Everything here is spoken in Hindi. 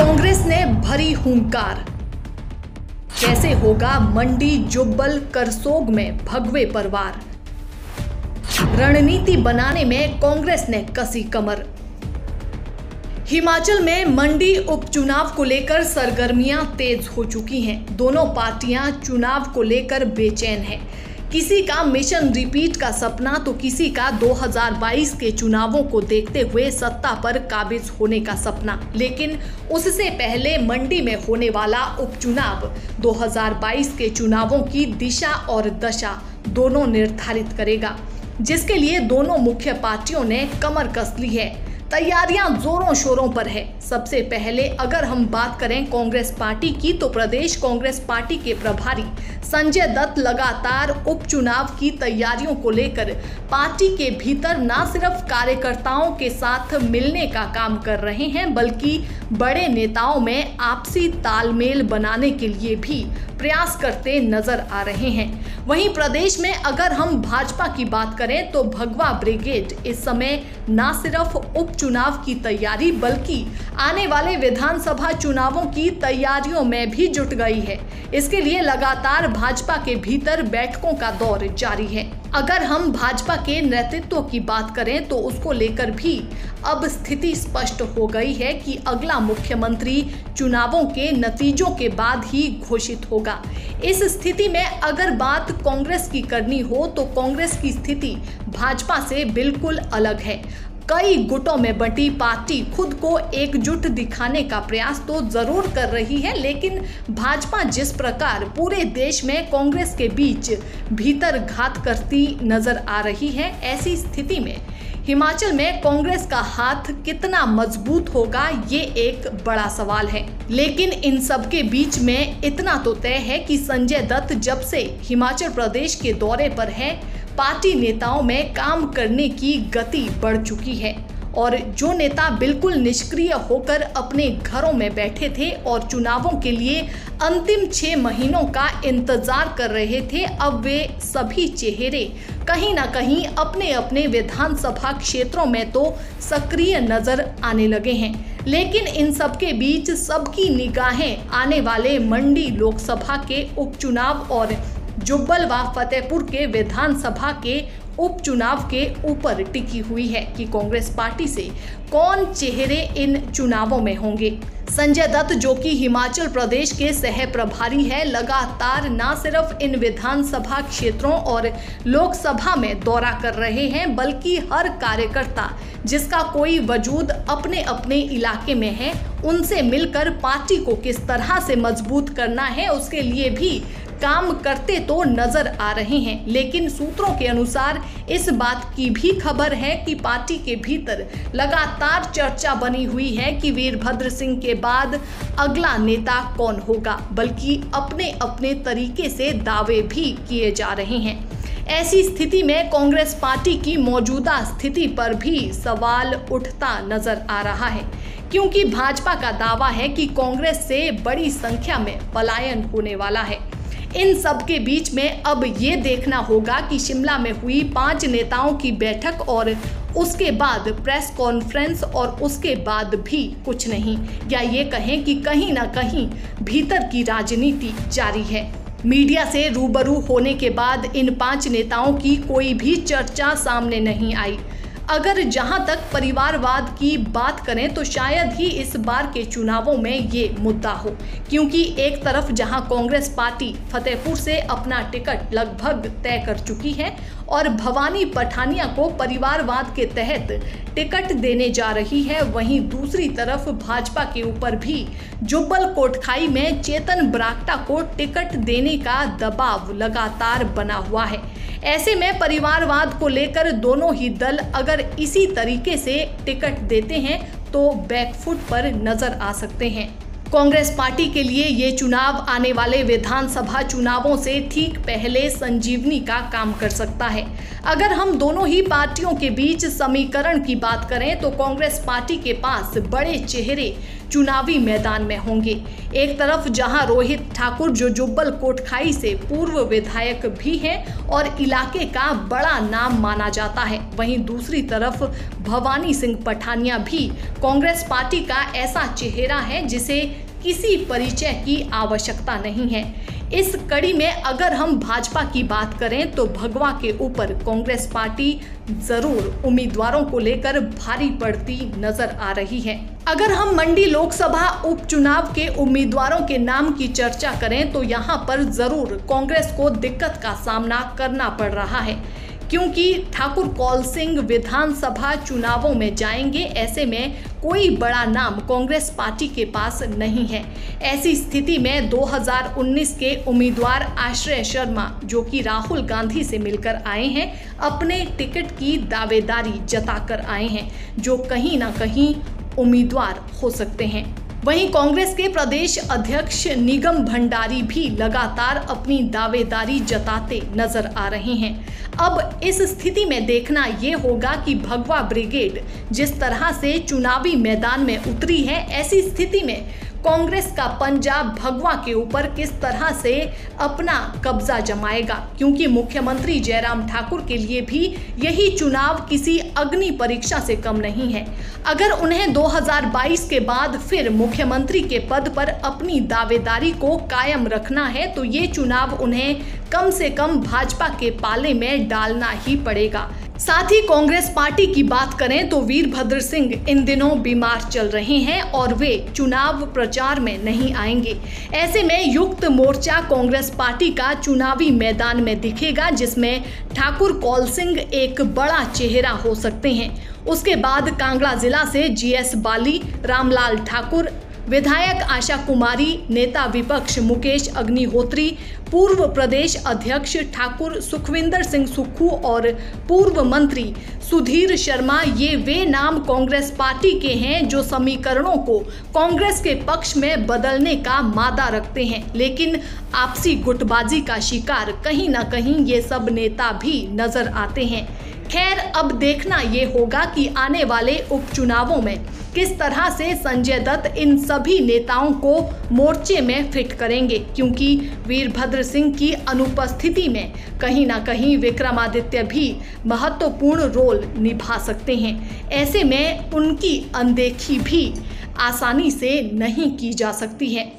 कांग्रेस ने भरी हुंकार। कैसे होगा मंडी जुब्बल करसोग में भगवे परवार। रणनीति बनाने में कांग्रेस ने कसी कमर। हिमाचल में मंडी उपचुनाव को लेकर सरगर्मियां तेज हो चुकी हैं। दोनों पार्टियां चुनाव को लेकर बेचैन हैं। किसी का मिशन रिपीट का सपना तो किसी का 2022 के चुनावों को देखते हुए सत्ता पर काबिज होने का सपना। लेकिन उससे पहले मंडी में होने वाला उपचुनाव 2022 के चुनावों की दिशा और दशा दोनों निर्धारित करेगा, जिसके लिए दोनों मुख्य पार्टियों ने कमर कस ली है। तैयारियां जोरों शोरों पर है। सबसे पहले अगर हम बात करें कांग्रेस पार्टी की, तो प्रदेश कांग्रेस पार्टी के प्रभारी संजय दत्त लगातार उपचुनाव की तैयारियों को लेकर पार्टी के भीतर न सिर्फ कार्यकर्ताओं के साथ मिलने का काम कर रहे हैं, बल्कि बड़े नेताओं में आपसी तालमेल बनाने के लिए भी प्रयास करते नजर आ रहे हैं। वहीं प्रदेश में अगर हम भाजपा की बात करें तो भगवा ब्रिगेड इस समय न सिर्फ उपचुनाव की तैयारी बल्कि आने वाले विधानसभा चुनावों की तैयारियों में भी जुट गई है। इसके लिए लगातार भाजपा के भीतर बैठकों का दौर जारी है। अगर हम भाजपा के नेतृत्व की बात करें तो उसको लेकर भी अब स्थिति स्पष्ट हो गई है कि अगला मुख्यमंत्री चुनावों के नतीजों के बाद ही घोषित होगा। इस स्थिति में अगर बात कांग्रेस की करनी हो तो कांग्रेस की स्थिति भाजपा से बिल्कुल अलग है। कई गुटों में बंटी पार्टी खुद को एकजुट दिखाने का प्रयास तो जरूर कर रही है, लेकिन भाजपा जिस प्रकार पूरे देश में कांग्रेस के बीच भीतर घात करती नजर आ रही है, ऐसी स्थिति में हिमाचल में कांग्रेस का हाथ कितना मजबूत होगा, ये एक बड़ा सवाल है। लेकिन इन सब के बीच में इतना तो तय है कि संजय दत्त जब से हिमाचल प्रदेश के दौरे पर है, पार्टी नेताओं में काम करने की गति बढ़ चुकी है। और जो नेता बिल्कुल निष्क्रिय होकर अपने घरों में बैठे थे और चुनावों के लिए अंतिम 6 महीनों का इंतजार कर रहे थे, अब वे सभी चेहरे कहीं ना कहीं अपने अपने विधानसभा क्षेत्रों में तो सक्रिय नजर आने लगे हैं। लेकिन इन सब के बीच सबकी निगाहें आने वाले मंडी लोकसभा के उपचुनाव और जुब्बल व फतेहपुर के विधानसभा के उपचुनाव के ऊपर टिकी हुई है कि कांग्रेस पार्टी से कौन चेहरे इन चुनावों में होंगे। संजय दत्त, जो कि हिमाचल प्रदेश के सह प्रभारी है, लगातार न सिर्फ इन विधानसभा क्षेत्रों और लोकसभा में दौरा कर रहे हैं, बल्कि हर कार्यकर्ता जिसका कोई वजूद अपने अपने इलाके में है, उनसे मिलकर पार्टी को किस तरह से मजबूत करना है उसके लिए भी काम करते तो नजर आ रहे हैं। लेकिन सूत्रों के अनुसार इस बात की भी खबर है कि पार्टी के भीतर लगातार चर्चा बनी हुई है कि वीरभद्र सिंह के बाद अगला नेता कौन होगा, बल्कि अपने अपने तरीके से दावे भी किए जा रहे हैं। ऐसी स्थिति में कांग्रेस पार्टी की मौजूदा स्थिति पर भी सवाल उठता नजर आ रहा है, क्योंकि भाजपा का दावा है कि कांग्रेस से बड़ी संख्या में पलायन होने वाला है। इन सब के बीच में अब ये देखना होगा कि शिमला में हुई 5 नेताओं की बैठक और उसके बाद प्रेस कॉन्फ्रेंस और उसके बाद भी कुछ नहीं, या ये कहें कि कहीं ना कहीं भीतर की राजनीति जारी है। मीडिया से रूबरू होने के बाद इन 5 नेताओं की कोई भी चर्चा सामने नहीं आई। अगर जहां तक परिवारवाद की बात करें तो शायद ही इस बार के चुनावों में ये मुद्दा हो, क्योंकि एक तरफ जहां कांग्रेस पार्टी फतेहपुर से अपना टिकट लगभग तय कर चुकी है और भवानी पठानिया को परिवारवाद के तहत टिकट देने जा रही है, वहीं दूसरी तरफ भाजपा के ऊपर भी जुब्बल कोटखाई में चेतन बरागटा को टिकट देने का दबाव लगातार बना हुआ है। ऐसे में परिवारवाद को लेकर दोनों ही दल अगर इसी तरीके से टिकट देते हैं तो बैकफुट पर नजर आ सकते हैं। कांग्रेस पार्टी के लिए ये चुनाव आने वाले विधानसभा चुनावों से ठीक पहले संजीवनी का काम कर सकता है। अगर हम दोनों ही पार्टियों के बीच समीकरण की बात करें तो कांग्रेस पार्टी के पास बड़े चेहरे चुनावी मैदान में होंगे। एक तरफ जहां रोहित ठाकुर जो जुब्बल कोटखाई से पूर्व विधायक भी हैं और इलाके का बड़ा नाम माना जाता है, वहीं दूसरी तरफ भवानी सिंह पठानिया भी कांग्रेस पार्टी का ऐसा चेहरा है जिसे किसी परिचय की आवश्यकता नहीं है। इस कड़ी में अगर हम भाजपा की बात करें तो भगवा के ऊपर कांग्रेस पार्टी जरूर उम्मीदवारों को लेकर भारी पड़ती नजर आ रही है। अगर हम मंडी लोकसभा उपचुनाव के उम्मीदवारों के नाम की चर्चा करें तो यहां पर जरूर कांग्रेस को दिक्कत का सामना करना पड़ रहा है, क्योंकि ठाकुर कौल सिंह विधानसभा चुनावों में जाएंगे। ऐसे में कोई बड़ा नाम कांग्रेस पार्टी के पास नहीं है। ऐसी स्थिति में 2019 के उम्मीदवार आश्रय शर्मा, जो कि राहुल गांधी से मिलकर आए हैं, अपने टिकट की दावेदारी जताकर आए हैं, जो कहीं ना कहीं उम्मीदवार हो सकते हैं। वहीं कांग्रेस के प्रदेश अध्यक्ष निगम भंडारी भी लगातार अपनी दावेदारी जताते नजर आ रहे हैं। अब इस स्थिति में देखना ये होगा कि भगवा ब्रिगेड जिस तरह से चुनावी मैदान में उतरी है, ऐसी स्थिति में कांग्रेस का पंजा भगवा के ऊपर किस तरह से अपना कब्जा जमाएगा, क्योंकि मुख्यमंत्री जयराम ठाकुर के लिए भी यही चुनाव किसी अग्नि परीक्षा से कम नहीं है। अगर उन्हें 2022 के बाद फिर मुख्यमंत्री के पद पर अपनी दावेदारी को कायम रखना है तो ये चुनाव उन्हें कम से कम भाजपा के पाले में डालना ही पड़ेगा। साथ ही कांग्रेस पार्टी की बात करें तो वीरभद्र सिंह इन दिनों बीमार चल रहे हैं और वे चुनाव प्रचार में नहीं आएंगे। ऐसे में युक्त मोर्चा कांग्रेस पार्टी का चुनावी मैदान में दिखेगा, जिसमें ठाकुर कौल सिंह एक बड़ा चेहरा हो सकते हैं। उसके बाद कांगड़ा जिला से जीएस बाली, रामलाल ठाकुर, विधायक आशा कुमारी, नेता विपक्ष मुकेश अग्निहोत्री, पूर्व प्रदेश अध्यक्ष ठाकुर सुखविंदर सिंह सुक्खू और पूर्व मंत्री सुधीर शर्मा, ये वे नाम कांग्रेस पार्टी के हैं जो समीकरणों को कांग्रेस के पक्ष में बदलने का मादा रखते हैं। लेकिन आपसी गुटबाजी का शिकार कहीं ना कहीं ये सब नेता भी नजर आते हैं। खैर, अब देखना ये होगा कि आने वाले उपचुनावों में किस तरह से संजय दत्त इन सभी नेताओं को मोर्चे में फिट करेंगे, क्योंकि वीरभद्र सिंह की अनुपस्थिति में कहीं ना कहीं विक्रमादित्य भी महत्वपूर्ण रोल निभा सकते हैं। ऐसे में उनकी अनदेखी भी आसानी से नहीं की जा सकती है।